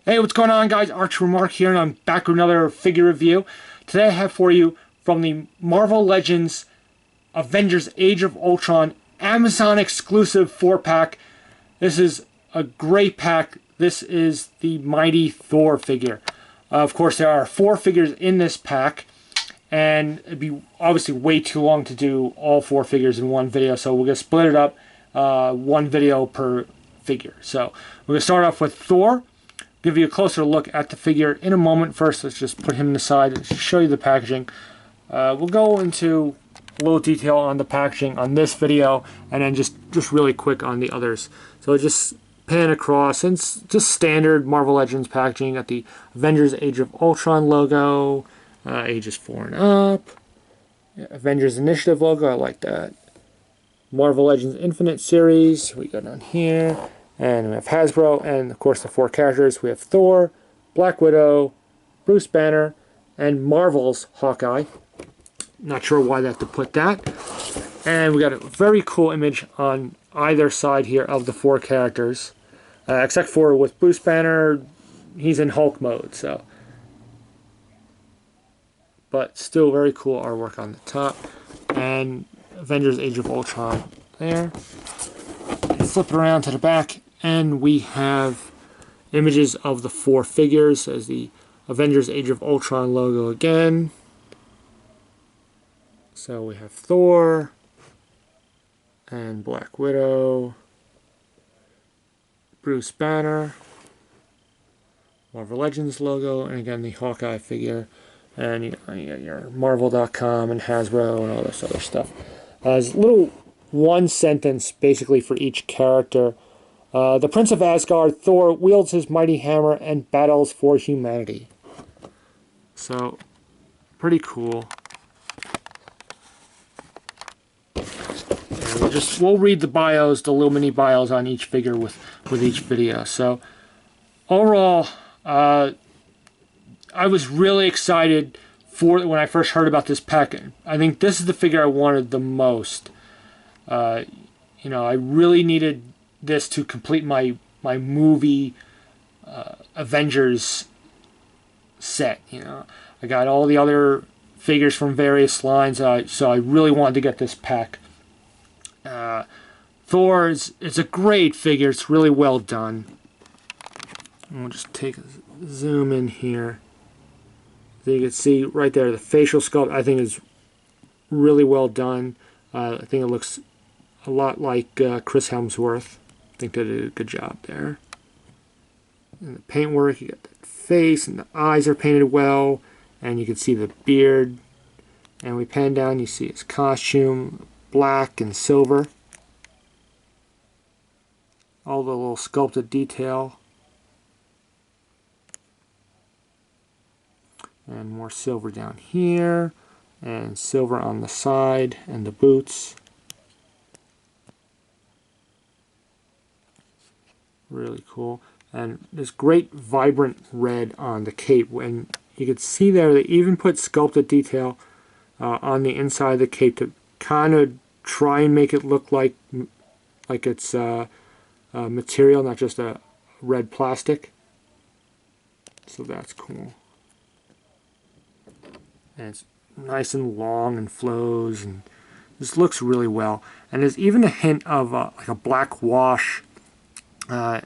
Hey, what's going on, guys? Archer Mark here, and I'm back with another figure review. Today I have for you from the Marvel Legends Avengers Age of Ultron Amazon exclusive 4-pack. This is a great pack. This is the mighty Thor figure. Of course, there are 4 figures in this pack, and it'd be obviously way too long to do all 4 figures in one video, so we're going to split it up, one video per figure. So we're going to start off with Thor. Give you a closer look at the figure in a moment. First, let's just put him in the side and show you the packaging. We'll go into a little detail on the packaging on this video, and then just really quick on the others. So just pan across, and it's just standard Marvel Legends packaging. Got the Avengers Age of Ultron logo, ages 4 and up. Yeah, Avengers Initiative logo, I like that. Marvel Legends Infinite series, we got on here. And we have Hasbro, and of course the 4 characters. We have Thor, Black Widow, Bruce Banner, and Marvel's Hawkeye. Not sure why they have to put that. And we got a very cool image on either side here of the 4 characters. Except for with Bruce Banner, he's in Hulk mode, so. But still very cool artwork on the top. And Avengers Age of Ultron there. Flip it around to the back, and we have images of the 4 figures as the Avengers Age of Ultron logo again. So we have Thor and Black Widow, Bruce Banner, Marvel Legends logo, and again the Hawkeye figure, and you got your Marvel.com and Hasbro and all this other stuff. There's a little one sentence basically for each character. The Prince of Asgard, Thor, wields his mighty hammer and battles for humanity. So, pretty cool. And we'll read the bios, the little mini bios on each figure with each video. So, overall, I was really excited for when I first heard about this pack. I think this is the figure I wanted the most. I really needed this to complete my movie Avengers set. I got all the other figures from various lines, so I really wanted to get this pack. Thor it's a great figure. It's really well done. And we'll just take a zoom in here. So you can see right there the facial sculpt. I think is really well done. I think it looks a lot like Chris Hemsworth. I think they did a good job there. And the paintwork, you got the face and the eyes are painted well, and you can see the beard. And we pan down, you see his costume, black and silver. All the little sculpted detail. And more silver down here, and silver on the side, and the boots. Really cool. And this great vibrant red on the cape. And you can see there they even put sculpted detail on the inside of the cape to kind of try and make it look like it's material, not just a red plastic. So that's cool. And it's nice and long and flows, and this looks really well. And there's even a hint of like a black wash.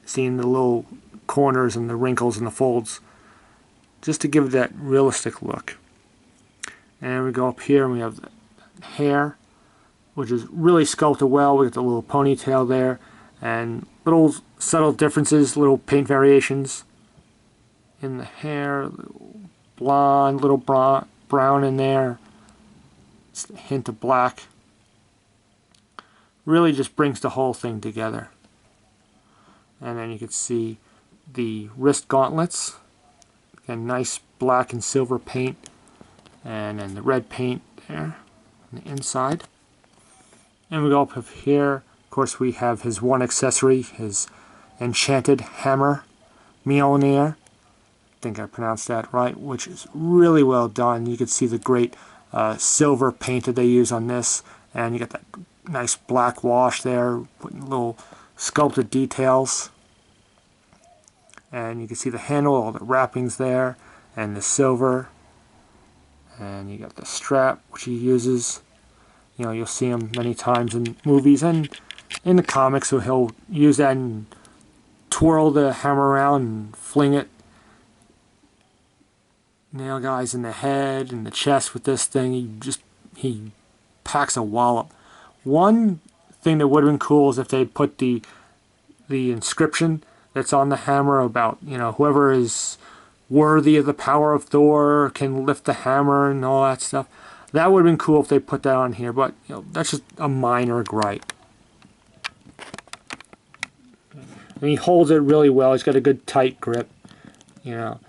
Seeing the little corners and the wrinkles and the folds, just to give it that realistic look. And we go up here and we have the hair, which is really sculpted well. We got the little ponytail there, and little subtle differences, little paint variations in the hair. Little blonde, little brown in there. Just a hint of black. Really just brings the whole thing together. And then you can see the wrist gauntlets. Again, nice black and silver paint. And then the red paint there on the inside. And we go up here. Of course, we have his one accessory, his enchanted hammer, Mjolnir. I think I pronounced that right, which is really well done. You can see the great silver paint that they use on this. And you got that nice black wash there, putting little sculpted details. And you can see the handle, all the wrappings there, and the silver. And you got the strap, which he uses. You know, you'll see him many times in movies and in the comics, so he'll use that and twirl the hammer around and fling it. Nail guys in the head and the chest with this thing. He packs a wallop. One thing that would have been cool is if they put the inscription that's on the hammer about, you know, whoever is worthy of the power of Thor can lift the hammer and all that stuff. That would have been cool if they put that on here, but you know, that's just a minor gripe. And he holds it really well. He's got a good tight grip. You know,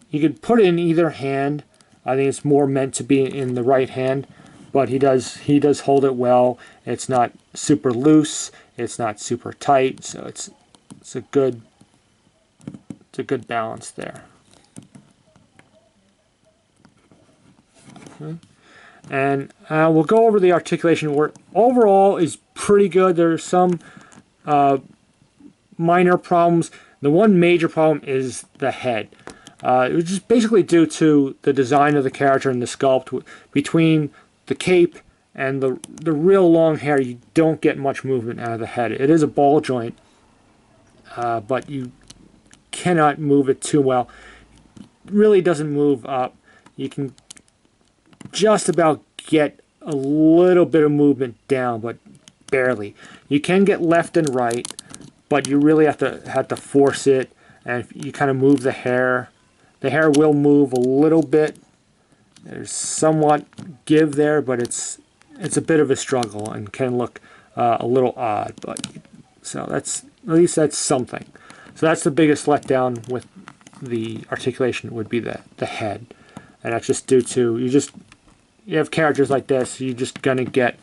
you could put it in either hand. I think it's more meant to be in the right hand, but he does hold it well. It's not super loose. It's not super tight, so it's a good balance there. Okay. And we'll go over the articulation, where overall is pretty good. There's some minor problems. The one major problem is the head. It was just basically due to the design of the character and the sculpt. Between the cape and the real long hair, you don't get much movement out of the head. It is a ball joint, but you cannot move it too well. It really doesn't move up. You can just about get a little bit of movement down, but barely. You can get left and right, but you really have to force it, and you kind of move the hair. The hair will move a little bit. There's somewhat give there, but it's a bit of a struggle and can look a little odd. But so that's, at least that's something. So that's the biggest letdown with the articulation, would be the head, and that's just due to you have characters like this, you're just gonna get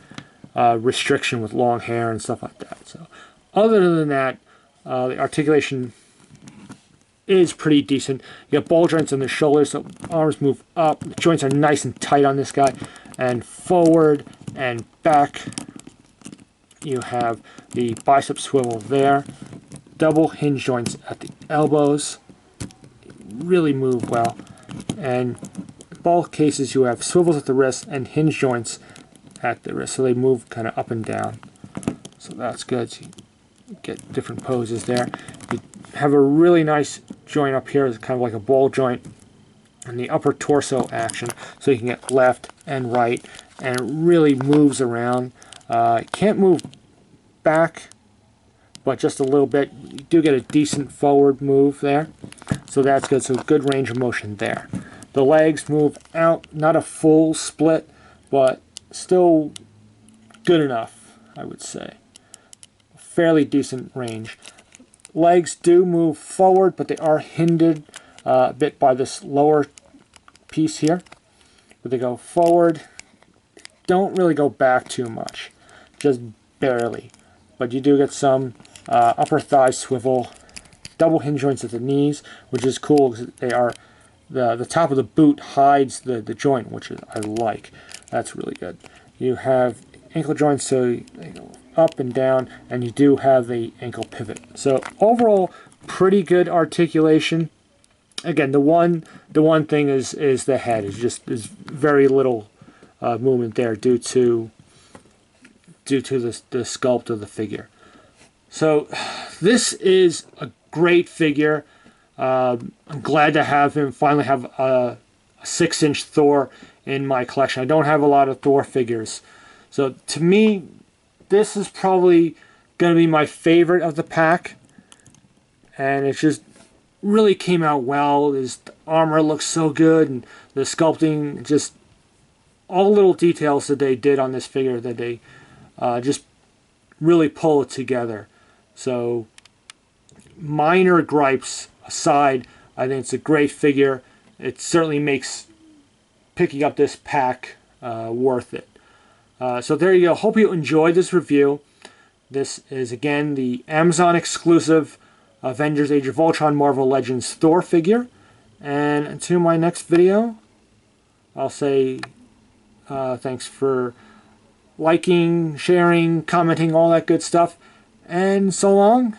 restriction with long hair and stuff like that. So other than that, the articulation is pretty decent. You got ball joints on the shoulders, so arms move up. The joints are nice and tight on this guy, and forward and back. You have the bicep swivel there. Double hinge joints at the elbows. Really move well. And both cases you have swivels at the wrist and hinge joints at the wrist, so they move kind of up and down. So that's good. So you get different poses there. You have a really nice joint up here. It's kind of like a ball joint in the upper torso action, so you can get left and right, and it really moves around. Can't move back, but just a little bit. You do get a decent forward move there, so that's good. So good range of motion there. The legs move out, not a full split, but still good enough, I would say. Fairly decent range. Legs do move forward, but they are hindered a bit by this lower piece here. But they go forward, don't really go back too much, just barely. But you do get some upper thigh swivel, double hinge joints at the knees, which is cool because they are the top of the boot hides the joint, which I like. That's really good. You have ankle joints, so they go up and down, and you do have the ankle pivot. So overall, pretty good articulation. Again, the one thing is the head. There's very little movement there due to the sculpt of the figure. So this is a great figure. I'm glad to have him finally have a 6-inch Thor in my collection. I don't have a lot of Thor figures, so to me, this is probably going to be my favorite of the pack, and it just really came out well. His armor looks so good, and the sculpting, just all the little details that they did on this figure, that they just really pull it together. So minor gripes aside, I think it's a great figure. It certainly makes picking up this pack worth it. So there you go. Hope you enjoyed this review. This is, again, the Amazon exclusive Avengers Age of Ultron Marvel Legends Thor figure. And until my next video, I'll say thanks for liking, sharing, commenting, all that good stuff. And so long,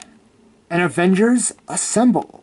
and Avengers Assemble.